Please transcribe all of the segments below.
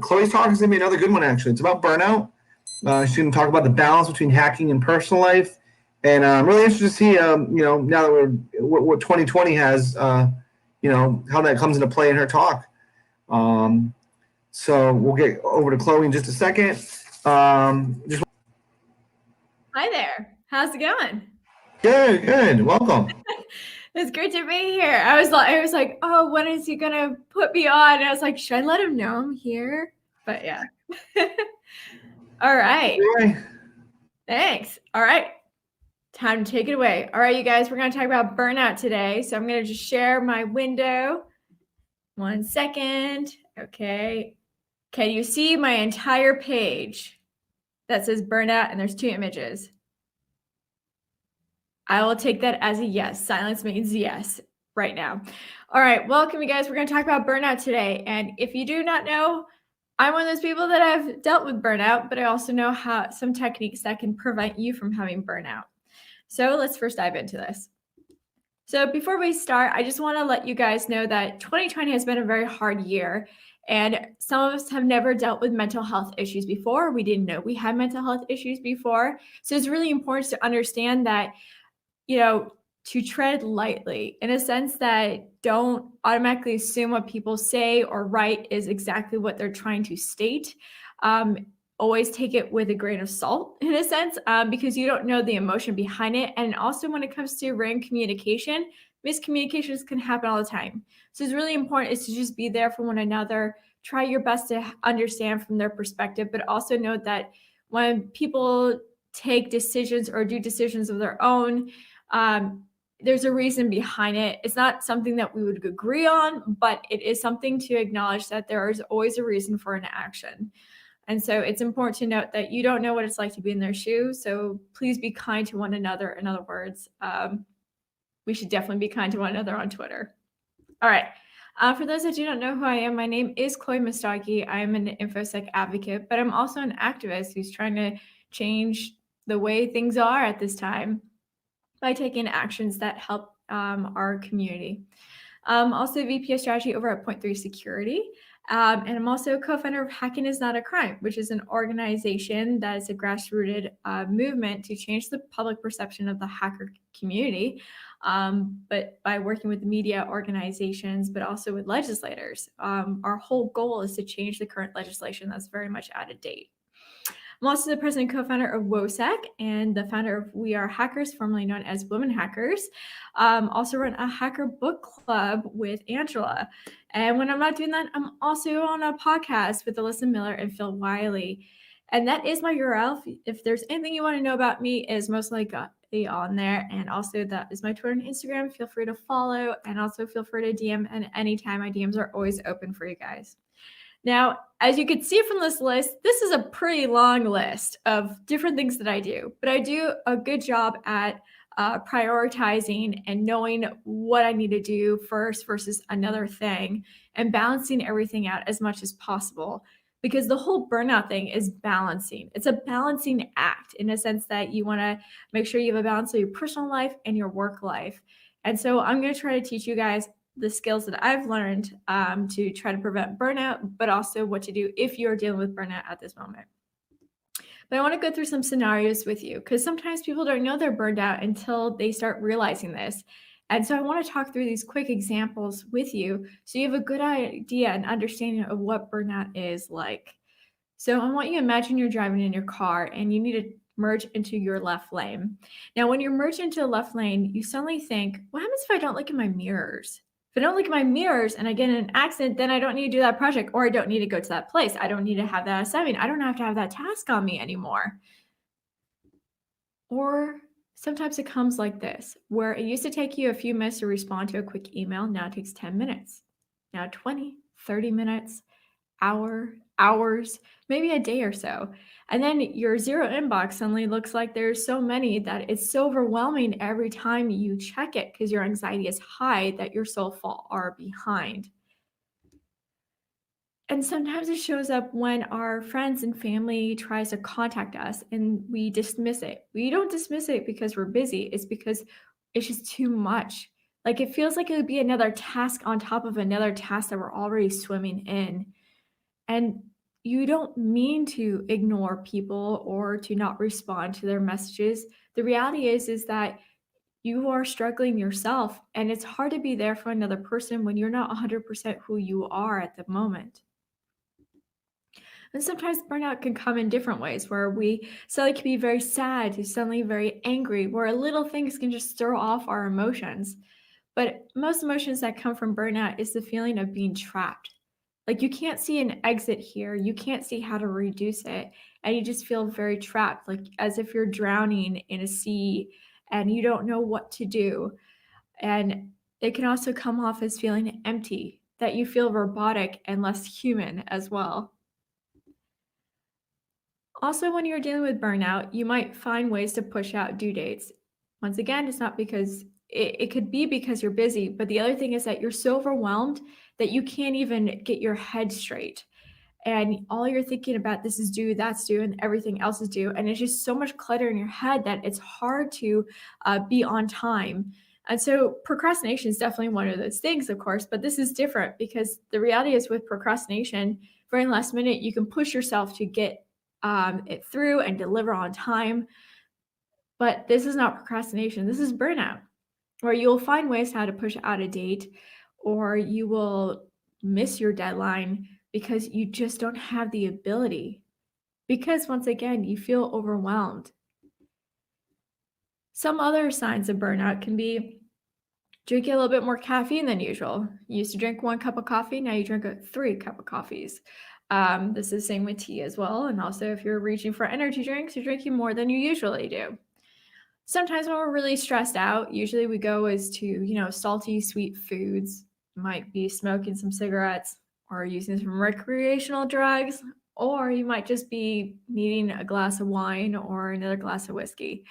Chloe's talk is going to be another good one, actually. It's about burnout. She's going to talk about the balance between hacking and personal life. And I'm really interested to see, now that what 2020 has, how that comes into play in her talk. So we'll get over to Chloe in just a second. Hi there. How's it going? Good. Welcome. It's great to be here. I was like, oh, when is he gonna put me on? And I was like, should I let him know I'm here? But yeah. All right. Thanks. All right. Time to take it away. All right, you guys, we're going to talk about burnout today. So I'm going to just share my window. 1 second. Okay. Can you see my entire page that says burnout and there's 2 images? I will take that as a yes. Silence means yes right now. All right, welcome you guys. We're going to talk about burnout today. And if you do not know, I'm one of those people that have dealt with burnout, but I also know some techniques that can prevent you from having burnout. So let's first dive into this. So before we start, I just want to let you guys know that 2020 has been a very hard year. And some of us have never dealt with mental health issues before. We didn't know we had mental health issues before. So it's really important to understand that, to tread lightly in a sense that don't automatically assume what people say or write is exactly what they're trying to state. Always take it with a grain of salt in a sense, because you don't know the emotion behind it. And also when it comes to written communication, miscommunications can happen all the time. So it's really important is to just be there for one another, try your best to understand from their perspective, but also note that when people take decisions or do decisions of their own, there's a reason behind it. It's not something that we would agree on, but it is something to acknowledge that there is always a reason for an action. And so it's important to note that you don't know what it's like to be in their shoes. So please be kind to one another. In other words, we should definitely be kind to one another on Twitter. All right. For those that do not know who I am, my name is Chloé Messdaghi. I am an InfoSec advocate, but I'm also an activist who's trying to change the way things are at this time by taking actions that help our community. Also VP of strategy over at Point3 Security. And I'm also co-founder of Hacking is Not a Crime, which is an organization that is a grassrooted movement to change the public perception of the hacker community, but by working with media organizations, but also with legislators. Our whole goal is to change the current legislation that's very much out of date. I'm also the president and co-founder of WoSEC and the founder of WeAreHackerz, formerly known as WomenHackerz. Also run a hacker book club with Angela. And when I'm not doing that, I'm also on a podcast with Alyssa Miller and Phil Wiley. And that is my URL. If there's anything you want to know about me, it is most likely on there. And also that is my Twitter and Instagram. Feel free to follow and also feel free to DM. And anytime, my DMs are always open for you guys. Now, as you can see from this list, this is a pretty long list of different things that I do, but I do a good job at prioritizing and knowing what I need to do first versus another thing and balancing everything out as much as possible, because the whole burnout thing is balancing. It's a balancing act in a sense that you want to make sure you have a balance of your personal life and your work life. And so I'm going to try to teach you guys the skills that I've learned to try to prevent burnout, but also what to do if you're dealing with burnout at this moment. But I want to go through some scenarios with you because sometimes people don't know they're burned out until they start realizing this. And so I want to talk through these quick examples with you so you have a good idea and understanding of what burnout is like. So I want you to imagine you're driving in your car and you need to merge into your left lane. Now, when you're merged into the left lane, you suddenly think, what happens if I don't look at my mirrors? If I don't look at my mirrors and I get in an accident, then I don't need to do that project, or I don't need to go to that place. I don't need to have that assignment. I don't have to have that task on me anymore. Or sometimes it comes like this, where it used to take you a few minutes to respond to a quick email. Now it takes 10 minutes. Now 20, 30 minutes, hours, maybe a day or so. And then your zero inbox suddenly looks like there's so many that it's so overwhelming every time you check it because your anxiety is high that you're so far behind. And sometimes it shows up when our friends and family tries to contact us and we dismiss it. We don't dismiss it because we're busy. It's because it's just too much. Like it feels like it would be another task on top of another task that we're already swimming in. And you don't mean to ignore people or to not respond to their messages. The reality is that you are struggling yourself, and it's hard to be there for another person when you're not 100% who you are at the moment. And sometimes burnout can come in different ways where we suddenly can be very sad to suddenly very angry, where little things can just throw off our emotions. But most emotions that come from burnout is the feeling of being trapped. Like you can't see an exit here, you can't see how to reduce it, and you just feel very trapped, like as if you're drowning in a sea and you don't know what to do. And it can also come off as feeling empty, that you feel robotic and less human as well. Also, when you're dealing with burnout, you might find ways to push out due dates. Once again, it's not because it could be because you're busy, but the other thing is that you're so overwhelmed that you can't even get your head straight. And all you're thinking about, this is due, that's due, and everything else is due. And it's just so much clutter in your head that it's hard to be on time. And so procrastination is definitely one of those things, of course, but this is different because the reality is with procrastination, very last minute, you can push yourself to get it through and deliver on time. But this is not procrastination. This is burnout, where you'll find ways how to push out a date, or you will miss your deadline because you just don't have the ability. Because once again, you feel overwhelmed. Some other signs of burnout can be drinking a little bit more caffeine than usual. You used to drink 1 cup of coffee, now you drink 3 cup of coffees. This is the same with tea as well. And also, if you're reaching for energy drinks, you're drinking more than you usually do. Sometimes when we're really stressed out, usually we go as to, salty, sweet foods. Might be smoking some cigarettes or using some recreational drugs, or you might just be needing a glass of wine or another glass of whiskey.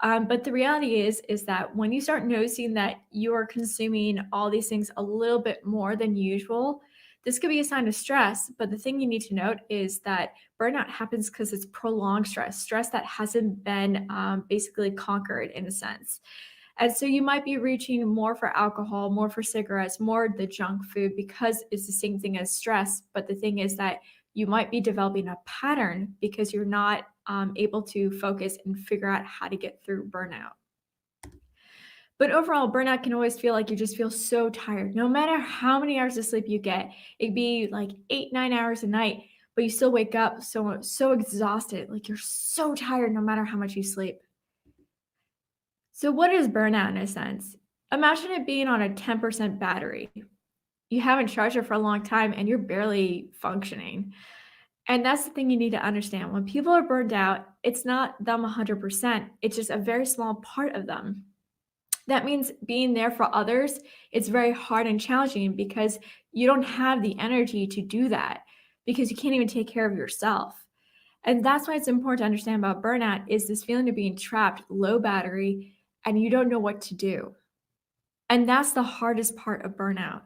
But the reality is that when you start noticing that you are consuming all these things a little bit more than usual, this could be a sign of stress. But the thing you need to note is that burnout happens because it's prolonged stress that hasn't been basically conquered in a sense. And so you might be reaching more for alcohol, more for cigarettes, more the junk food because it's the same thing as stress. But the thing is that you might be developing a pattern because you're not able to focus and figure out how to get through burnout. But overall, burnout can always feel like you just feel so tired. No matter how many hours of sleep you get, it'd be like 8, 9 hours a night, but you still wake up so exhausted, like you're so tired no matter how much you sleep. So what is burnout in a sense? Imagine it being on a 10% battery. You haven't charged it for a long time and you're barely functioning. And that's the thing you need to understand. When people are burned out, it's not them 100%. It's just a very small part of them. That means being there for others, it's very hard and challenging because you don't have the energy to do that because you can't even take care of yourself. And that's why it's important to understand about burnout is this feeling of being trapped, low battery, and you don't know what to do. And that's the hardest part of burnout.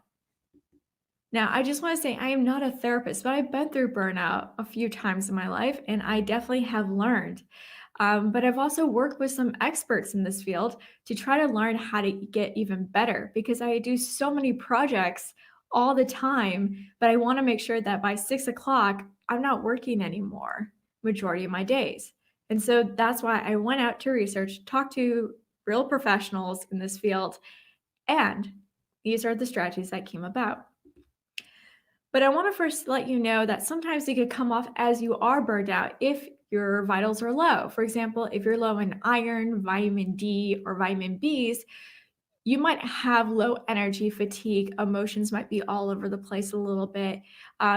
Now, I just want to say I am not a therapist, but I've been through burnout a few times in my life, and I definitely have learned. But I've also worked with some experts in this field to try to learn how to get even better because I do so many projects all the time, but I want to make sure that by 6 o'clock, I'm not working anymore majority of my days. And so that's why I went out to research, talk to real professionals in this field, and these are the strategies that came about. But I want to first let you know that sometimes it could come off as you are burned out if your vitals are low. For example, if you're low in iron, vitamin D, or vitamin Bs, you might have low energy, fatigue, emotions might be all over the place a little bit.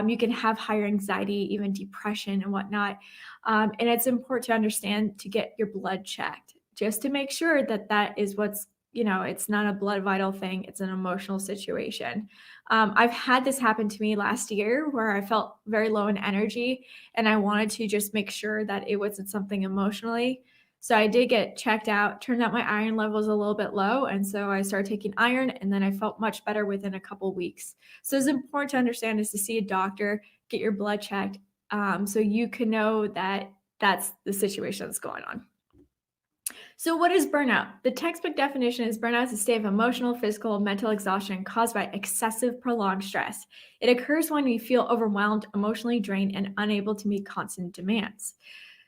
You can have higher anxiety, even depression and whatnot. And it's important to understand to get your blood checked just to make sure that that is what's, it's not a blood vital thing, it's an emotional situation. I've had this happen to me last year where I felt very low in energy and I wanted to just make sure that it wasn't something emotionally. So I did get checked out. Turned out my iron level was a little bit low. And so I started taking iron and then I felt much better within a couple of weeks. So it's important to understand is to see a doctor, get your blood checked so you can know that that's the situation that's going on. So what is burnout? The textbook definition is burnout is a state of emotional, physical, mental exhaustion caused by excessive prolonged stress. It occurs when we feel overwhelmed, emotionally drained, and unable to meet constant demands.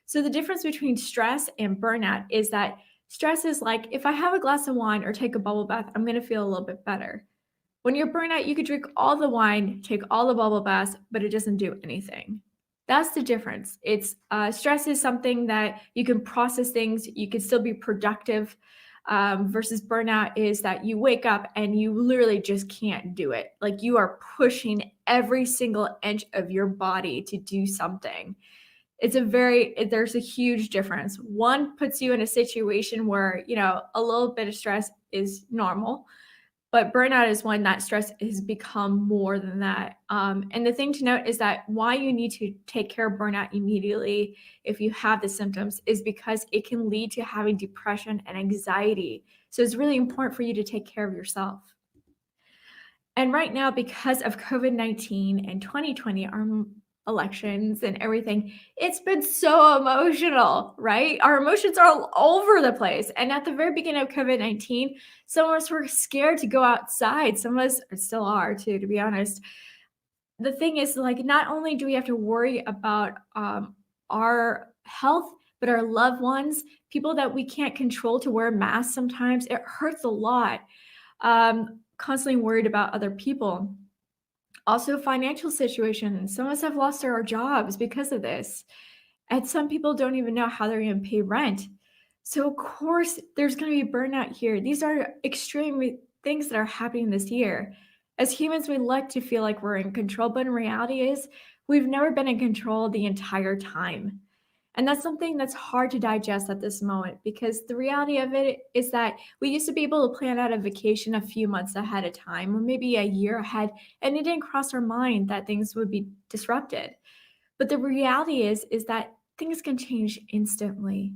So the difference between stress and burnout is that stress is like, if I have a glass of wine or take a bubble bath, I'm going to feel a little bit better. When you're burnout, you could drink all the wine, take all the bubble baths, but it doesn't do anything. That's the difference. It's stress is something that you can process things, you can still be productive, versus burnout is that you wake up and you literally just can't do it. Like you are pushing every single inch of your body to do something. There's a huge difference. One puts you in a situation where, a little bit of stress is normal. But burnout is when that stress has become more than that. And the thing to note is that why you need to take care of burnout immediately if you have the symptoms is because it can lead to having depression and anxiety. So it's really important for you to take care of yourself. And right now, because of COVID-19 and 2020, our elections and everything, it's been so emotional, right? Our emotions are all over the place. And at the very beginning of COVID-19, some of us were scared to go outside. Some of us still are too, to be honest. The thing is, like, not only do we have to worry about our health, but our loved ones, people that we can't control to wear masks sometimes, it hurts a lot. Constantly worried about other people. Also, financial situations. Some of us have lost our jobs because of this. And some people don't even know how they're going to pay rent. So, of course, there's going to be burnout here. These are extreme things that are happening this year. As humans, we like to feel like we're in control, but in reality is we've never been in control the entire time. And that's something that's hard to digest at this moment because the reality of it is that we used to be able to plan out a vacation a few months ahead of time or maybe a year ahead, and it didn't cross our mind that things would be disrupted. But the reality is that things can change instantly.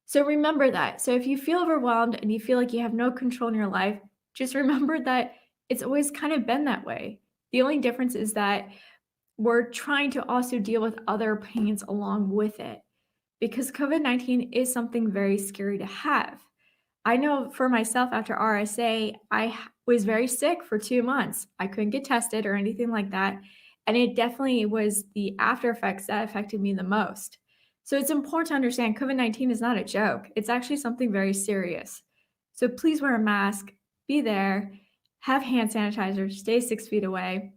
So remember that. So if you feel overwhelmed and you feel like you have no control in your life, just remember that it's always kind of been that way. The only difference is that we're trying to also deal with other pains along with it, because COVID-19 is something very scary to have. I know for myself after RSA, I was very sick for 2 months. I couldn't get tested or anything like that. And it definitely was the after effects that affected me the most. So it's important to understand COVID-19 is not a joke. It's actually something very serious. So please wear a mask, be there, have hand sanitizer, stay 6 feet away,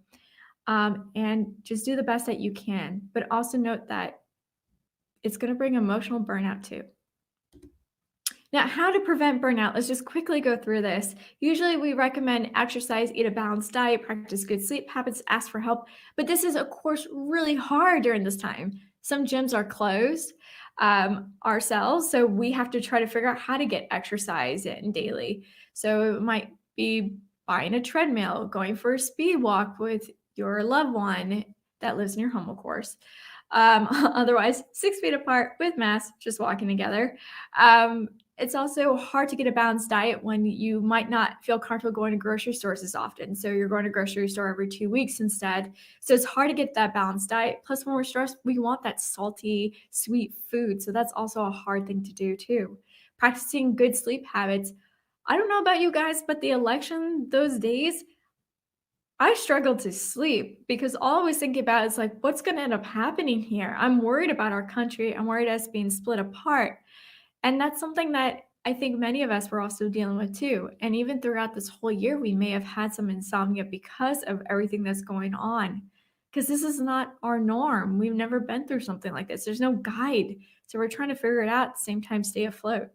and just do the best that you can. But also note that it's going to bring emotional burnout too. Now, how to prevent burnout? Let's just quickly go through this. Usually we recommend exercise, eat a balanced diet, practice good sleep habits, ask for help. But this is, of course, really hard during this time. Some gyms are closed ourselves, so we have to try to figure out how to get exercise in daily. So it might be buying a treadmill, going for a speed walk with your loved one that lives in your home, of course. Otherwise, 6 feet apart with masks, just walking together. It's also hard to get a balanced diet when you might not feel comfortable going to grocery stores as often. So you're going to grocery store every 2 weeks instead. So it's hard to get that balanced diet. Plus, when we're stressed, we want that salty, sweet food. So that's also a hard thing to do too. Practicing good sleep habits. I don't know about you guys, but the election, those days, I struggled to sleep because all I was thinking about is like, what's going to end up happening here? I'm worried about our country. I'm worried us being split apart. And that's something that I think many of us were also dealing with too. And even throughout this whole year, we may have had some insomnia because of everything that's going on. Because this is not our norm. We've never been through something like this. There's no guide. So we're trying to figure it out at the same time, stay afloat.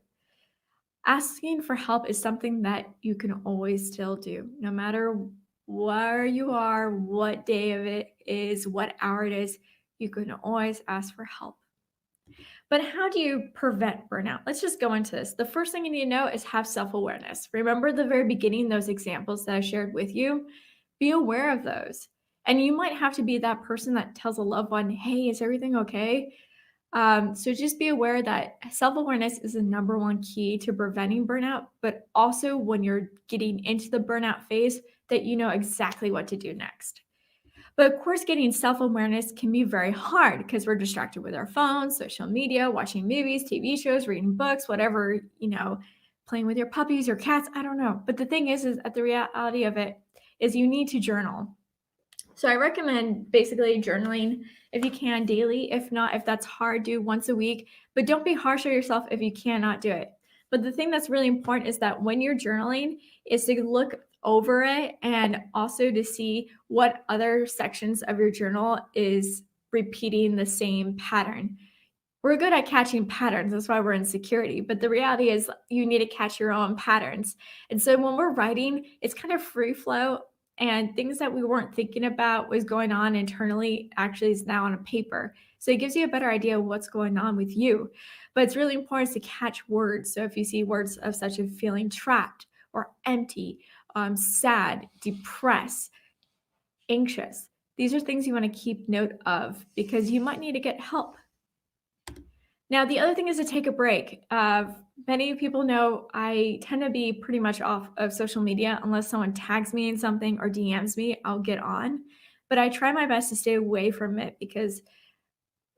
Asking for help is something that you can always still do, no matter where you are, what day of it is, what hour it is, you can always ask for help. But how do you prevent burnout? Let's just go into this. The first thing you need to know is have self-awareness. Remember the very beginning, those examples that I shared with you? Be aware of those. And you might have to be that person that tells a loved one, hey, is everything okay? So just be aware that self-awareness is the number one key to preventing burnout, but also when you're getting into the burnout phase, that you know exactly what to do next. But of course, getting self-awareness can be very hard because we're distracted with our phones, social media, watching movies, TV shows, reading books, whatever, playing with your puppies, your cats, I don't know. But the thing is that the reality of it is you need to journal. So I recommend basically journaling if you can daily. If not, if that's hard, do once a week. But don't be harsh on yourself if you cannot do it. But the thing that's really important is that when you're journaling is to look over it and also to see what other sections of your journal is repeating the same pattern. We're good at catching patterns. That's why we're in security. But the reality is you need to catch your own patterns. And so when we're writing, it's kind of free flow, and things that we weren't thinking about was going on internally actually is now on a paper. So it gives you a better idea of what's going on with you. But it's really important to catch words. So if you see words of such as feeling trapped or empty, sad, depressed, anxious, these are things you want to keep note of because you might need to get help. Now, the other thing is to take a break. Many people know I tend to be pretty much off of social media unless someone tags me in something or DMs me, I'll get on. But I try my best to stay away from it because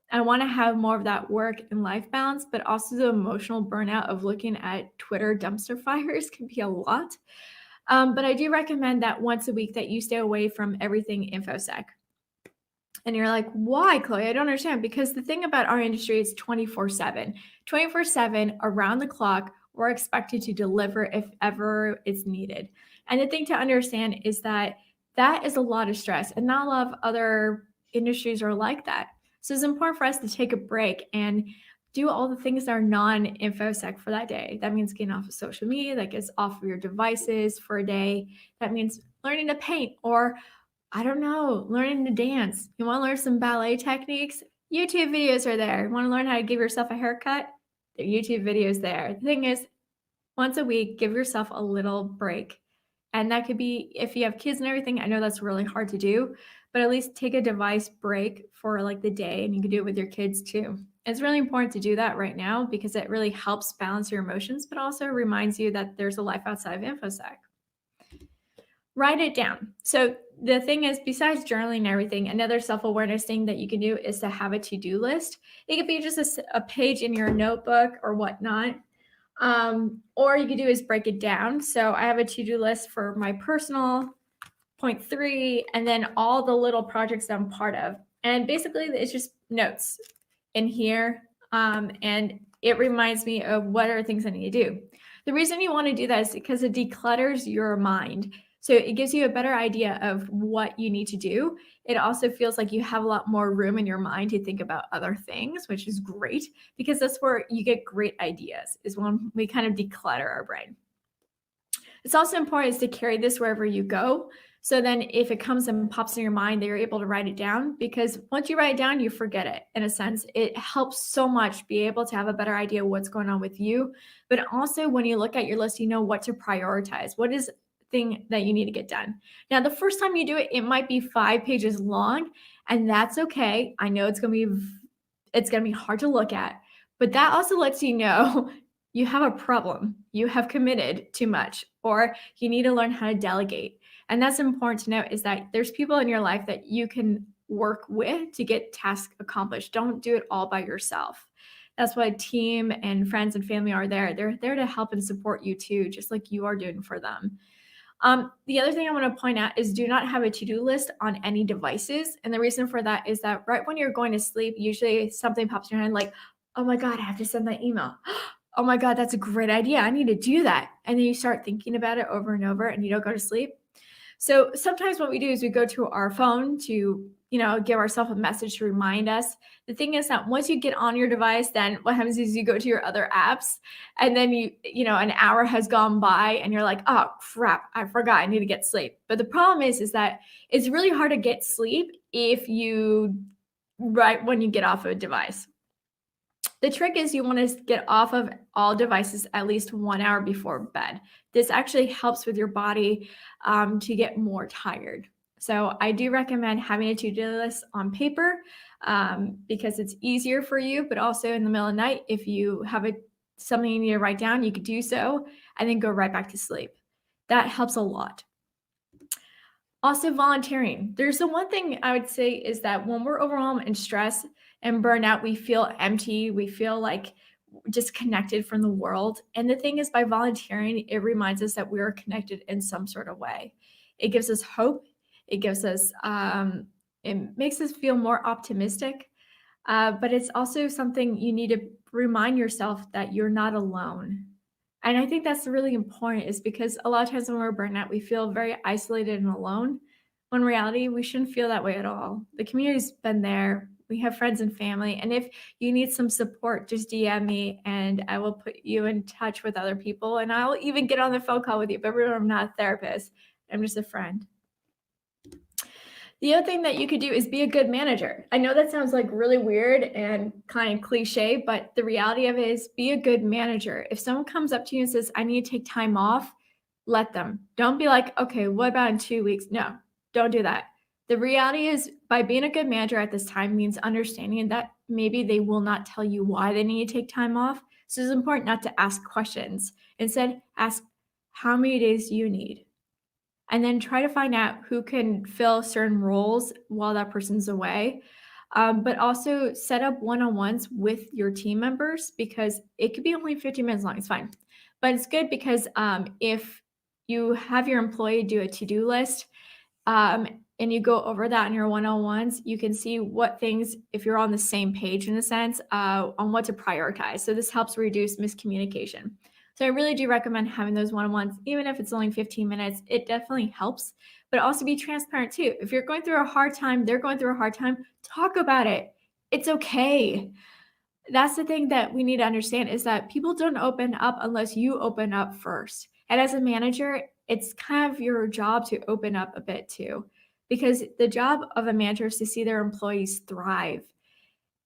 I want to have more of that work and life balance, but also the emotional burnout of looking at Twitter dumpster fires can be a lot. But I do recommend that once a week that you stay away from everything InfoSec. And you're like, why, Chloe? I don't understand. Because the thing about our industry is 24/7. 24/7, around the clock, we're expected to deliver if ever it's needed. And the thing to understand is that that is a lot of stress, and not a lot of other industries are like that. So it's important for us to take a break and do all the things that are non-InfoSec for that day. That means getting off of social media, that gets off of your devices for a day. That means learning to paint or I don't know, learning to dance. You want to learn some ballet techniques? YouTube videos are there. You want to learn how to give yourself a haircut? There are YouTube videos there. The thing is, once a week, give yourself a little break. And that could be, if you have kids and everything, I know that's really hard to do, but at least take a device break for like the day, and you can do it with your kids too. It's really important to do that right now because it really helps balance your emotions, but also reminds you that there's a life outside of InfoSec. Write it down. So the thing is, besides journaling and everything, another self-awareness thing that you can do is to have a to-do list. It could be just a page in your notebook or whatnot. Or you could do is break it down. So I have a to-do list for my personal, point 3, and then all the little projects that I'm part of. And basically it's just notes in here. And it reminds me of what are things I need to do. The reason you want to do that is because it declutters your mind. So it gives you a better idea of what you need to do. It also feels like you have a lot more room in your mind to think about other things, which is great because that's where you get great ideas, is when we kind of declutter our brain. It's also important is to carry this wherever you go. So then if it comes and pops in your mind, that you're able to write it down, because once you write it down, you forget it. In a sense, it helps so much be able to have a better idea of what's going on with you. But also when you look at your list, you know what to prioritize. What is thing that you need to get done. Now, the first time you do it, it might be 5 pages long, and that's okay. I know it's going to be hard to look at, but that also lets you know you have a problem. You have committed too much, or you need to learn how to delegate. And that's important to note, is that there's people in your life that you can work with to get tasks accomplished. Don't do it all by yourself. That's why team and friends and family are there. They're there to help and support you too, just like you are doing for them. The other thing I want to point out is do not have a to-do list on any devices. And the reason for that is that right when you're going to sleep, usually something pops in your mind like, oh my God, I have to send that email. Oh my God, that's a great idea. I need to do that. And then you start thinking about it over and over and you don't go to sleep. So sometimes what we do is we go to our phone to, give ourselves a message to remind us. The thing is that once you get on your device, then what happens is you go to your other apps, and then an hour has gone by and you're like, oh crap, I forgot, I need to get sleep. But the problem is that it's really hard to get sleep right when you get off of a device. The trick is you want to get off of all devices at least 1 hour before bed. This actually helps with your body to get more tired. So I do recommend having a to-do list on paper because it's easier for you, but also in the middle of the night, if you have something you need to write down, you could do so and then go right back to sleep. That helps a lot. Also, volunteering. There's the one thing I would say is that when we're overwhelmed and stressed and burned out, we feel empty. We feel like disconnected from the world. And the thing is, by volunteering, it reminds us that we are connected in some sort of way. It gives us hope. It gives us, it makes us feel more optimistic. But it's also something you need to remind yourself that you're not alone. And I think that's really important, is because a lot of times when we're burnt out, we feel very isolated and alone. When in reality, we shouldn't feel that way at all. The community's been there. We have friends and family. And if you need some support, just DM me and I will put you in touch with other people. And I'll even get on the phone call with you. But remember, I'm not a therapist. I'm just a friend. The other thing that you could do is be a good manager. I know that sounds like really weird and kind of cliche, but the reality of it is be a good manager. If someone comes up to you and says, I need to take time off, let them. Don't be like, okay, what about in 2 weeks? No, don't do that. The reality is, by being a good manager at this time means understanding that maybe they will not tell you why they need to take time off. So it's important not to ask questions. Instead, ask, how many days do you need? And then try to find out who can fill certain roles while that person's away. But also set up one-on-ones with your team members, because it could be only 15 minutes long. It's fine. But it's good because if you have your employee do a to-do list and you go over that in your one-on-ones, you can see what things, if you're on the same page in a sense, on what to prioritize. So this helps reduce miscommunication. So I really do recommend having those one-on-ones, even if it's only 15 minutes. It definitely helps, but also be transparent too. If you're going through a hard time, they're going through a hard time, talk about it. It's okay. That's the thing that we need to understand, is that people don't open up unless you open up first. And as a manager, it's kind of your job to open up a bit too, because the job of a manager is to see their employees thrive.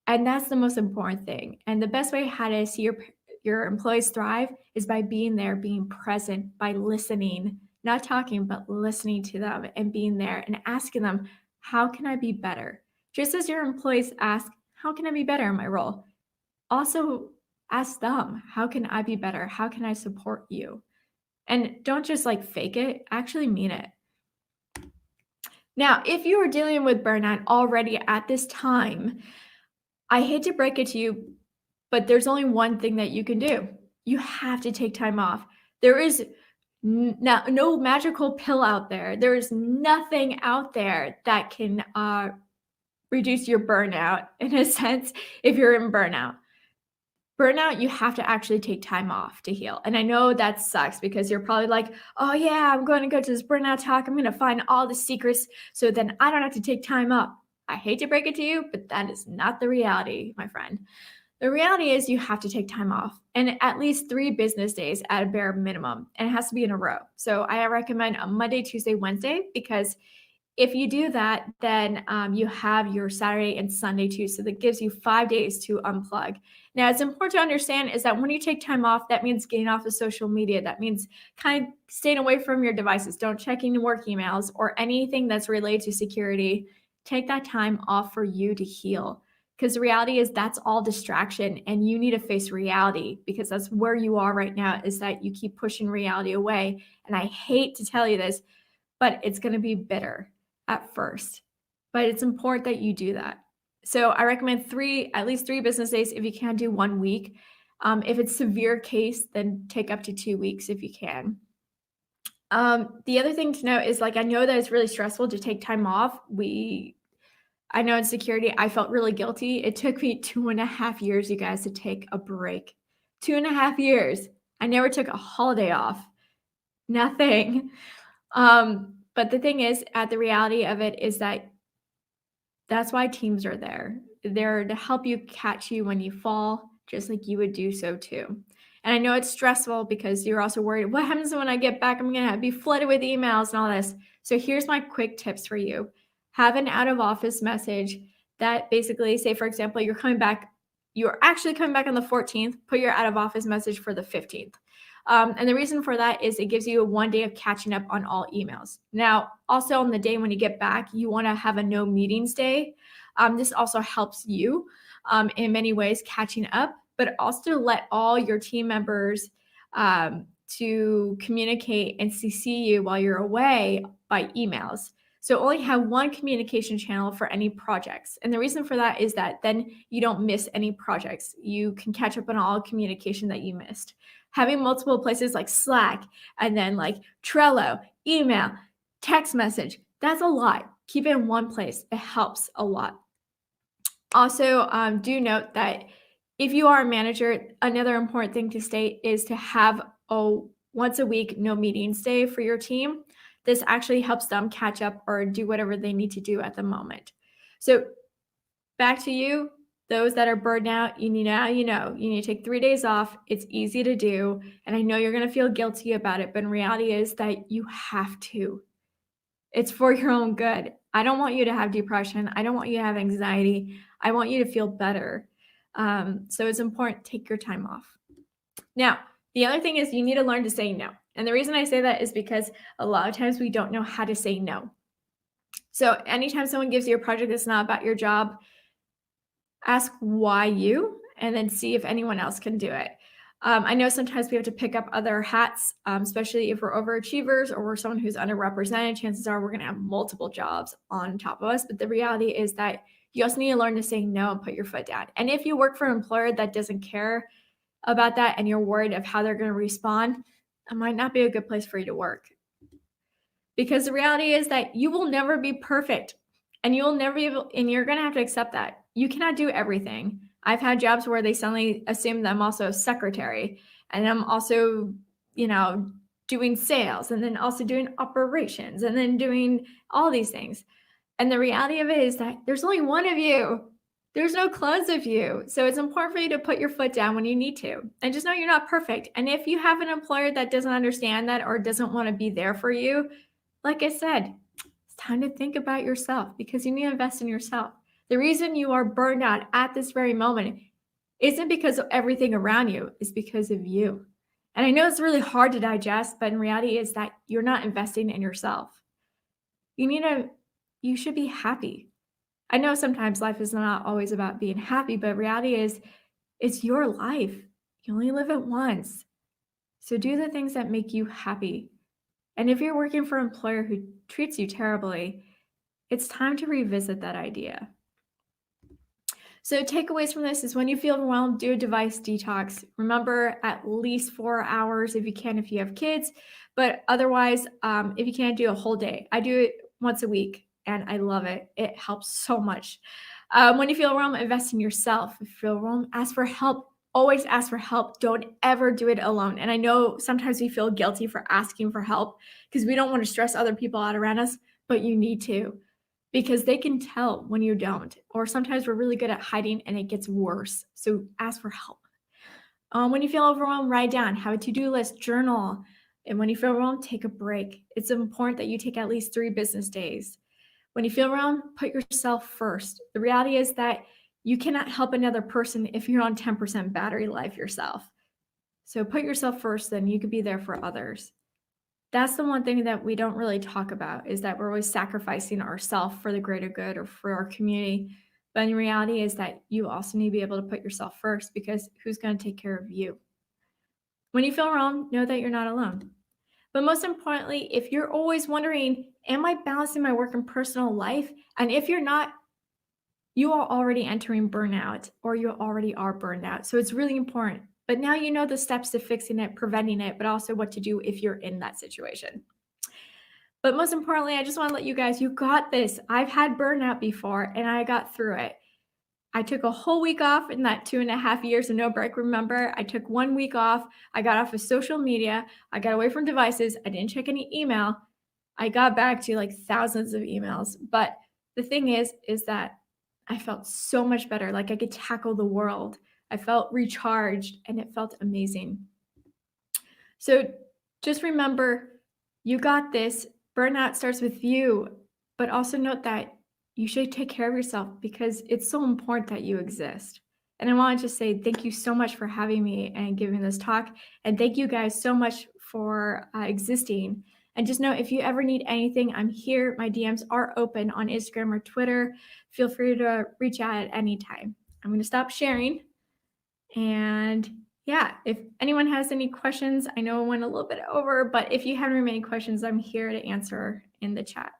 And that's the most important thing. And the best way how to see your employees thrive is by being there, being present, by listening, not talking, but listening to them and being there and asking them, how can I be better? Just as your employees ask, how can I be better in my role? Also ask them, how can I be better? How can I support you? And don't just like fake it, actually mean it. Now, if you are dealing with burnout already at this time, I hate to break it to you, but there's only one thing that you can do. You have to take time off. There is no magical pill out there. There is nothing out there that can reduce your burnout, in a sense, if you're in burnout. Burnout, you have to actually take time off to heal. And I know that sucks, because you're probably like, oh yeah, I'm going to go to this burnout talk. I'm going to find all the secrets so then I don't have to take time off. I hate to break it to you, but that is not the reality, my friend. The reality is you have to take time off, and at least 3 business days at a bare minimum, and it has to be in a row. So I recommend a Monday, Tuesday, Wednesday, because if you do that, then you have your Saturday and Sunday too. So that gives you 5 days to unplug. Now, it's important to understand is that when you take time off, that means getting off of social media. That means kind of staying away from your devices. Don't check in work emails or anything that's related to security. Take that time off for you to heal. Because the reality is that's all distraction, and you need to face reality, because that's where you are right now, is that you keep pushing reality away. And I hate to tell you this, but it's going to be bitter at first, but it's important that you do that. So I recommend at least 3 business days. If you can, do 1 week. If it's severe case, then take up to 2 weeks if you can. The other thing to note is, like, I know that it's really stressful to take time off. I know in security, I felt really guilty. It took me 2.5 years, you guys, to take a break. 2.5 years. I never took a holiday off. Nothing. But the thing is, the reality of it is that that's why teams are there. They're to help you, catch you when you fall, just like you would do so too. And I know it's stressful because you're also worried, what happens when I get back? I'm going to be flooded with emails and all this. So here's my quick tips for you. Have an out of office message that basically, say, for example, you're actually coming back on the 14th, put your out of office message for the 15th. And the reason for that is it gives you 1 day of catching up on all emails. Now, also on the day when you get back, you want to have a no meetings day. This also helps you in many ways catching up, but also let all your team members to communicate and CC you while you're away by emails. So only have one communication channel for any projects. And the reason for that is that then you don't miss any projects. You can catch up on all communication that you missed. Having multiple places like Slack and then like Trello, email, text message, that's a lot. Keep it in one place. It helps a lot. Also, do note that if you are a manager, another important thing to state is to have a once a week no meetings day for your team. This actually helps them catch up or do whatever they need to do at the moment. So back to you, those that are burned out, you need to take 3 days off. It's easy to do. And I know you're going to feel guilty about it, but in reality is that you have to. It's for your own good. I don't want you to have depression. I don't want you to have anxiety. I want you to feel better. So it's important to take your time off. Now, the other thing is you need to learn to say no. And the reason I say that is because a lot of times we don't know how to say no. So anytime someone gives you a project that's not about your job, ask why you, and then see if anyone else can do it. I know sometimes we have to pick up other hats, especially if we're overachievers or we're someone who's underrepresented. Chances are we're going to have multiple jobs on top of us. But the reality is that you also need to learn to say no and put your foot down. And if you work for an employer that doesn't care about that and you're worried of how they're going to respond, it might not be a good place for you to work. Because the reality is that you will never be perfect, and you'll never be able, and you're going to have to accept that. You cannot do everything. I've had jobs where they suddenly assume that I'm also a secretary, and I'm also, doing sales, and then also doing operations, and then doing all these things. And the reality of it is that there's only one of you. There's no clones of you. So it's important for you to put your foot down when you need to. And just know you're not perfect. And if you have an employer that doesn't understand that or doesn't want to be there for you, like I said, it's time to think about yourself, because you need to invest in yourself. The reason you are burned out at this very moment isn't because of everything around you, it's because of you. And I know it's really hard to digest, but in reality is that you're not investing in yourself. You should be happy. I know sometimes life is not always about being happy, but reality is it's your life. You only live it once. So do the things that make you happy. And if you're working for an employer who treats you terribly, it's time to revisit that idea. So takeaways from this is when you feel overwhelmed, do a device detox. Remember, at least 4 hours if you can, if you have kids, but otherwise, if you can't, do a whole day. I do it once a week and I love it. It helps so much. When you feel overwhelmed, invest in yourself. If you feel overwhelmed, ask for help. Always ask for help. Don't ever do it alone. And I know sometimes we feel guilty for asking for help because we don't want to stress other people out around us, but you need to, because they can tell when you don't. Or sometimes we're really good at hiding and it gets worse. So ask for help. When you feel overwhelmed, write down, have a to-do list, journal. And when you feel overwhelmed, take a break. It's important that you take at least 3 business days. When you feel overwhelmed, put yourself first. The reality is that you cannot help another person if you're on 10% battery life yourself. So put yourself first, then you can be there for others. That's the one thing that we don't really talk about, is that we're always sacrificing ourselves for the greater good or for our community. But in reality is that you also need to be able to put yourself first, because who's going to take care of you? When you feel wrong, know that you're not alone. But most importantly, if you're always wondering, am I balancing my work and personal life? And if you're not, you are already entering burnout, or you already are burned out. So it's really important. But now you know the steps to fixing it, preventing it, but also what to do if you're in that situation. But most importantly, I just want to let you guys, you got this. I've had burnout before and I got through it. I took a whole week off in that 2.5 years of no break. Remember, I took 1 week off. I got off of social media. I got away from devices. I didn't check any email. I got back to like thousands of emails. But the thing is that I felt so much better. Like I could tackle the world. I felt recharged and it felt amazing. So just remember, you got this. Burnout starts with you, but also note that you should take care of yourself, because it's so important that you exist. And I want to just say thank you so much for having me and giving this talk. And thank you guys so much for existing. And just know, if you ever need anything, I'm here. My DMs are open on Instagram or Twitter. Feel free to reach out at any time. I'm going to stop sharing. And yeah, if anyone has any questions, I know I went a little bit over, but if you have remaining questions, I'm here to answer in the chat.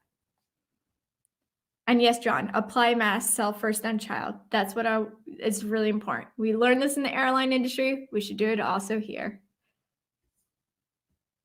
And yes, John, apply mask, self first, then child. That's what it's really important. We learned this in the airline industry. We should do it also here.